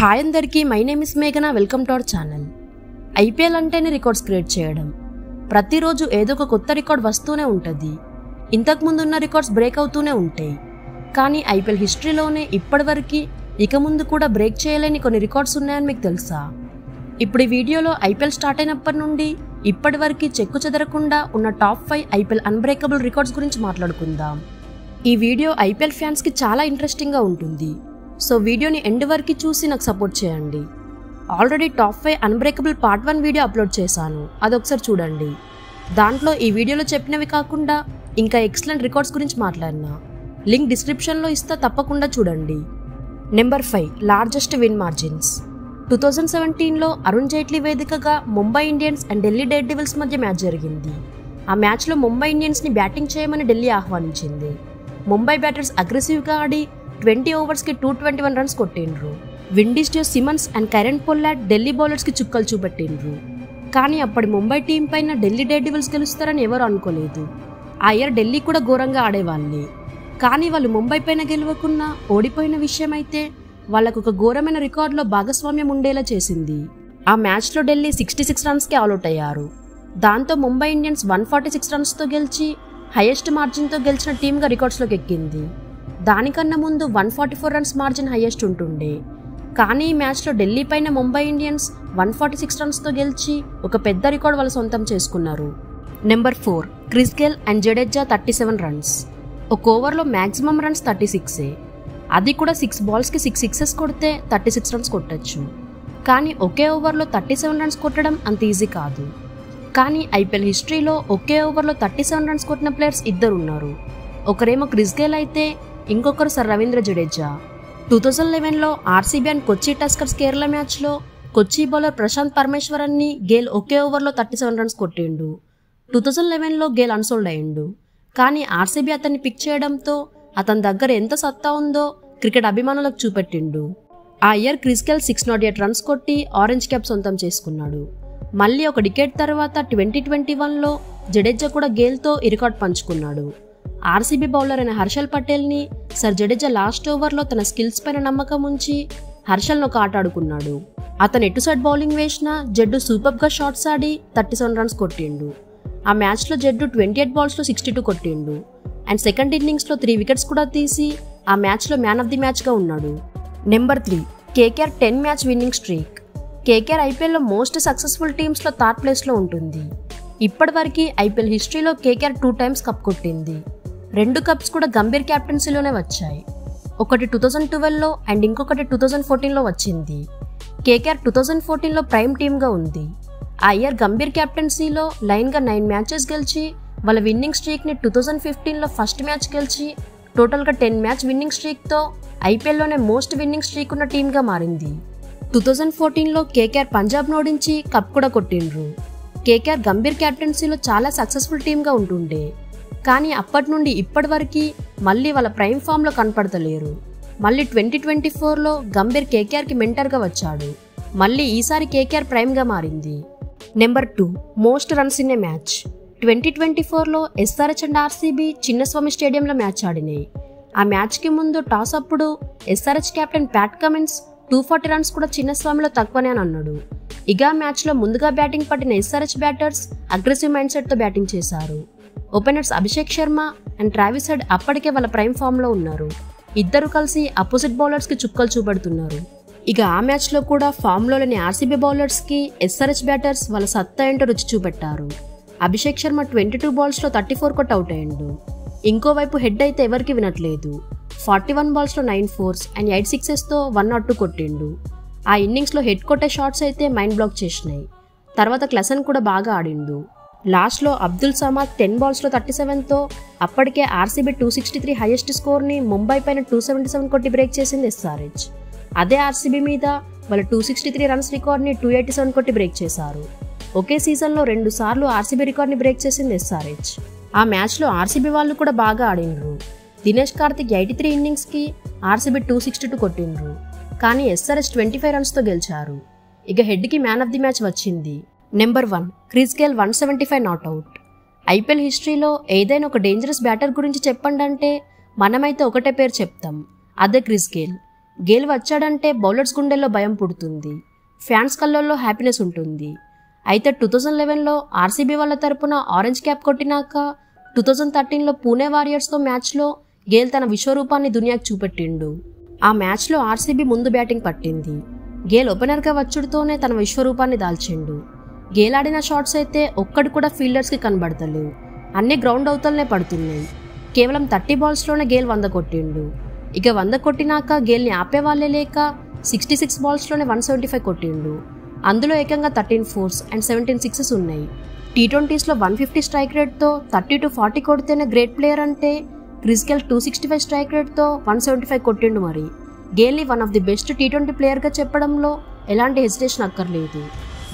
Hi అందరికీ, my name is మేఘనా. Welcome to our channel. IPL అంటేనే రికార్డ్స్ క్రియేట్ చేయడం. ప్రతిరోజు ఏదో ఒక కొత్త రికార్డ్ వస్తూనే ఉంటుంది. ఇంతకుముందు ఉన్న రికార్డ్స్ బ్రేక్ అవుతూనే ఉంటాయి. కానీ ఐపీఎల్ హిస్టరీలోనే ఇప్పటివరకు ఇక ముందు కూడా బ్రేక్ చేయలేని కొన్ని రికార్డ్స్ ఉన్నాయని మీకు తెలుసా? ఇప్పుడు ఈ వీడియోలో ఐపీఎల్ స్టార్ట్ అయినప్పటి నుండి ఇప్పటివరకు చెక్కు చెదరకుండా ఉన్న టాప్ 5 ఐపీఎల్ అన్బ్రేకబుల్ రికార్డ్స్ గురించి మాట్లాడుకుందాం. ఈ వీడియో ఐపీఎల్ ఫ్యాన్స్కి చాలా ఇంట్రెస్టింగ్గా ఉంటుంది. సో వీడియోని ఎండ్ వరకు చూసి నాకు సపోర్ట్ చేయండి. Already top 5 unbreakable part 1 video upload చేశాను, అదొకసారి చూడండి. దాంట్లో ఈ వీడియోలో చెప్పినవి కాకుండా ఇంకా ఎక్సలెంట్ రికార్డ్స్ గురించి మాట్లాడినా. లింక్ డిస్క్రిప్షన్లో ఇస్తా, తప్పకుండా చూడండి. Number 5, largest win margins. 2017లో అరుణ్ జైట్లీ వేదికగా Mumbai Indians and Delhi Daredevils మధ్య మ్యాచ్ జరిగింది. ఆ మ్యాచ్లో ముంబై ఇండియన్స్ని బ్యాటింగ్ చేయమని ఢిల్లీ ఆహ్వానించింది. ముంబై బ్యాటర్స్ అగ్రెసివ్గా ఆడి 20 ఓవర్స్కి 221 రన్స్ కొట్టిండ్రు. విండీస్ జో Simmons and Kieron Pollard Delhi బౌలర్స్కి చుక్కలు చూపెట్టిండ్రు. కానీ అప్పటి ముంబై టీం పైన ఢిల్లీ డేర్ డెవిల్స్ గెలుస్తారని ఎవరు అనుకోలేదు. ఆ ఇయర్ ఢిల్లీ కూడా ఘోరంగా ఆడేవాళ్ళే. కానీ వాళ్ళు ముంబై పైన గెలవకున్నా ఓడిపోయిన విషయం అయితే వాళ్ళకు ఒక ఘోరమైన రికార్డులో భాగస్వామ్యం ఉండేలా చేసింది. ఆ మ్యాచ్లో ఢిల్లీ 66 రన్స్కి ఆల్అౌట్ అయ్యారు. దాంతో ముంబై ఇండియన్స్ 146 రన్స్తో గెలిచి హైయెస్ట్ మార్జిన్తో గెలిచిన టీమ్గా రికార్డ్స్లోకి ఎక్కింది. దానికన్నా ముందు 144 రన్స్ మార్జిన్ హైయెస్ట్ ఉంటుండే. కానీ ఈ మ్యాచ్లో ఢిల్లీ పైన ముంబై ఇండియన్స్ 146 రన్స్తో గెలిచి ఒక పెద్ద రికార్డ్ వాళ్ళు సొంతం చేసుకున్నారు. Number 4, Chris Gayle and Jadeja 37 runs. ఒక ఓవర్లో మ్యాక్సిమం రన్స్ 36. అది కూడా 6 బాల్స్కి 6 సిక్సెస్ కొడితే 36 రన్స్ కొట్టచ్చు. కానీ ఒకే ఓవర్లో 37 రన్స్ కొట్టడం అంత ఈజీ కాదు. కానీ ఐపీఎల్ హిస్టరీలో ఒకే ఓవర్లో 37 రన్స్ కొట్టిన ప్లేయర్స్ ఇద్దరు ఉన్నారు. ఒకరేమో క్రిస్ గేల్ అయితే ఇంకొకరు సర్ రవీంద్ర జడేజా. 2011లో RCB and Kochi Tuskers Kerala మ్యాచ్లో కొచ్చి బౌలర్ ప్రశాంత్ పరమేశ్వరన్ని గేల్ ఒకే ఓవర్లో 37 రన్స్ కొట్టిండు. 2011లో గేల్ అన్సోల్డ్ అయ్యిండు. కానీ ఆర్సీబీ అతన్ని పిక్ చేయడంతో అతని దగ్గర ఎంత సత్తా ఉందో క్రికెట్ అభిమానులకు చూపెట్టిండు. ఆ ఇయర్ క్రిస్ గేల్ 608 రన్స్ కొట్టి ఆరెంజ్ క్యాప్ సొంతం చేసుకున్నాడు. మళ్ళీ ఒక డికేడ్ తర్వాత 2021లో జడేజా కూడా గేల్తో ఈ రికార్డ్ పంచుకున్నాడు. ఆర్సీబీ బౌలర్ అయిన హర్షల్ పటేల్ని సర్ జడేజా లాస్ట్ ఓవర్లో తన స్కిల్స్ పైన నమ్మకం ఉంచి హర్షల్ను ఒక ఆట ఆడుకున్నాడు. అతను ఎటు సైడ్ బౌలింగ్ వేసినా జడ్డు సూపర్గా షాట్స్ ఆడి 37 రన్స్ కొట్టిండు. ఆ మ్యాచ్లో జడ్డు 28 బాల్స్లో 62 కొట్టిండు. అండ్ సెకండ్ ఇన్నింగ్స్లో 3 వికెట్స్ కూడా తీసి ఆ మ్యాచ్లో మ్యాన్ ఆఫ్ ది మ్యాచ్గా ఉన్నాడు. Number 3, KKR 10 match winnowing streak. KKR ఐపీఎల్లో మోస్ట్ సక్సెస్ఫుల్ టీమ్స్లో థర్డ్ ప్లేస్లో ఉంటుంది. ఇప్పటివరకు ఐపీఎల్ హిస్టరీలో కేకేఆర్ 2 టైమ్స్ కప్ కొట్టింది. 2 కప్స్ కూడా గంభీర్ క్యాప్టెన్సీలోనే వచ్చాయి. ఒకటి 2012లో అండ్ ఇంకొకటి 2014లో వచ్చింది. కేకేఆర్ 2014లో ప్రైమ్ టీమ్గా ఉంది. ఆ ఇయర్ గంభీర్ క్యాప్టెన్సీలో లైన్గా 9 మ్యాచెస్ గెలిచి వాళ్ళ విన్నింగ్ స్ట్రీక్ని 2015లో ఫస్ట్ మ్యాచ్ గెలిచి టోటల్గా 10 మ్యాచ్ విన్నింగ్ స్ట్రీక్తో ఐపీఎల్లోనే మోస్ట్ విన్నింగ్ స్ట్రీక్ ఉన్న టీమ్గా మారింది. 2014లో కేకేఆర్ పంజాబ్ ఓడించి కప్ కూడా కొట్టిండ్రు. కేకేఆర్ గంభీర్ క్యాప్టెన్సీలో చాలా సక్సెస్ఫుల్ టీమ్గా ఉంటుండే. కానీ అప్పటి నుండి ఇప్పటి వరకు మళ్ళీ వాళ్ళ ప్రైమ్ ఫామ్లో కనపడతలేరు. మళ్ళీ 2024లో గంభీర్ కేకేఆర్కి మెంటర్గా వచ్చాడు. మళ్ళీ ఈసారి కేకేఆర్ ప్రైమ్గా మారింది. Number 2, most runs in a match. 2024లో ఎస్ఆర్హెచ్ అండ్ ఆర్సీబీ చిన్నస్వామి స్టేడియంలో మ్యాచ్ ఆడినాయి. ఆ మ్యాచ్కి ముందు టాస్ అప్పుడు SRH captain Pat Cummins 240 runs కూడా చిన్నస్వామిలో తక్కువనే అని అన్నాడు. ఇక మ్యాచ్లో ముందుగా బ్యాటింగ్ పట్టిన ఎస్ఆర్హెచ్ బ్యాటర్స్ అగ్రెసివ్ మైండ్ సెట్తో బ్యాటింగ్ చేశారు. Openers Abhishek Sharma and Travis Head అప్పటికే వాళ్ళ ప్రైమ్ ఫామ్లో ఉన్నారు. ఇద్దరు కలిసి అపోజిట్ బౌలర్స్కి చుక్కలు చూపెడుతున్నారు. ఇక ఆ మ్యాచ్లో కూడా ఫామ్లో లేని ఆర్సీబీ బౌలర్స్కి ఎస్ఆర్హెచ్ బ్యాటర్స్ వాళ్ళ సత్తా ఏంటో రుచి చూపెట్టారు. అభిషేక్ శర్మ 22 బాల్స్లో 34 కొట్టి అవుట్ అయ్యిండు. ఇంకోవైపు హెడ్ అయితే ఎవరికి వినట్లేదు. 41 బాల్స్లో 9 ఫోర్స్ అండ్ 8 సిక్సెస్తో 102 కొట్టిండు. ఆ ఇన్నింగ్స్లో హెడ్ కొట్టే షాట్స్ అయితే మైండ్ బ్లాక్ చేసినాయి. తర్వాత క్లసన్ కూడా బాగా ఆడిండు. లాస్ట్లో అబ్దుల్ సమాద్ 10 బాల్స్లో 37తో అప్పటికే ఆర్సీబీ 263 హైయెస్ట్ స్కోర్ని ముంబై పైన 277 కొట్టి బ్రేక్ చేసింది ఎస్ఆర్హెచ్. అదే ఆర్సీబీ మీద వాళ్ళ 263 రన్స్ రికార్డ్ని 287 కొట్టి బ్రేక్ చేశారు. ఒకే సీజన్లో 2 సార్లు ఆర్సీబీ రికార్డ్ని బ్రేక్ చేసింది ఎస్ఆర్హెచ్. ఆ మ్యాచ్లో ఆర్సీబీ వాళ్ళు కూడా బాగా ఆడిండ్రు. దినేష్ కార్తిక్ 83 ఇన్నింగ్స్కి ఆర్సీబీ 262 కొట్టిండ్రు. కానీ ఎస్ఆర్హెచ్ 25 రన్స్తో గెలిచారు. ఇక హెడ్కి మ్యాన్ ఆఫ్ ది మ్యాచ్ వచ్చింది. Number 1, Chris Gayle 175 not out. IPL హిస్టరీలో ఏదైనా ఒక డేంజరస్ బ్యాటర్ గురించి చెప్పండి అంటే మనమైతే ఒకటే పేరు చెప్తాం, అదే క్రిస్ గేల్. గేల్ వచ్చాడంటే బౌలర్స్ గుండెల్లో భయం పుడుతుంది, ఫ్యాన్స్ కళ్ళల్లో హ్యాపీనెస్ ఉంటుంది. అయితే 2011లో ఆర్సీబీ వాళ్ళ తరపున ఆరెంజ్ క్యాప్ కొట్టినాక 2013లో పూణే వారియర్స్తో మ్యాచ్లో గేల్ తన విశ్వరూపాన్ని దునియాకు చూపెట్టిండు. ఆ మ్యాచ్లో ఆర్సీబీ ముందు బ్యాటింగ్ పట్టింది. గేల్ ఓపెనర్గా వచ్చుడుతోనే తన విశ్వరూపాన్ని దాల్చిండు. గేల్ ఆడిన షాట్స్ అయితే ఒక్కడు కూడా ఫీల్డర్స్కి కనబడతలేవు, అన్ని గ్రౌండ్ అవతలనే పడుతున్నాయి. కేవలం 30 బాల్స్లోనే గేల్ 100 కొట్టిండు. ఇక 100 కొట్టినాక గేల్ని ఆపేవాళ్లే లేక 66 బాల్స్లోనే 175 కొట్టిండు. అందులో ఏకంగా 13 4s అండ్ 17 6s ఉన్నాయి. T20స్లో 150 స్ట్రైక్ రేట్తో 30 to 40 కొడితేనే గ్రేట్ ప్లేయర్ అంటే క్రిస్ గేల్ 265 స్ట్రైక్ రేట్తో 175 కొట్టిండు. మరి గేల్ని one of the best T20 ప్లేయర్గా చెప్పడంలో ఎలాంటి హెసిటేషన్ అక్కర్లేదు.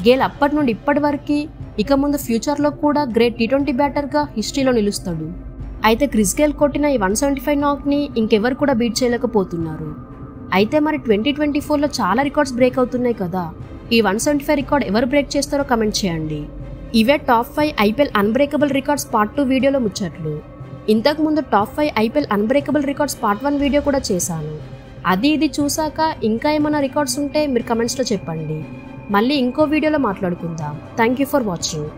గేల్ అప్పటి నుండి ఇప్పటి వరకు ఇక ముందు ఫ్యూచర్లో కూడా గ్రేట్ T20 బ్యాటర్గా హిస్టరీలో నిలుస్తాడు. అయితే క్రిస్ గేల్ కొట్టిన ఈ 175 నాక్ని ఇంకెవరు కూడా బీట్ చేయలేకపోతున్నారు. అయితే మరి 2024లో చాలా రికార్డ్స్ బ్రేక్ అవుతున్నాయి కదా, ఈ 175 రికార్డ్ ఎవరు బ్రేక్ చేస్తారో కమెంట్ చేయండి. ఇవే top 5 IPL unbreakable records part 2 వీడియోలో ముచ్చట్లు. ఇంతకుముందు top 5 IPL unbreakable records part 1 video కూడా చేశాను. అది ఇది చూసాక ఇంకా ఏమైనా రికార్డ్స్ ఉంటే మీరు కమెంట్స్లో చెప్పండి. మళ్ళీ ఇంకో వీడియోలో మాట్లాడుకుందాం. Thank you for watching.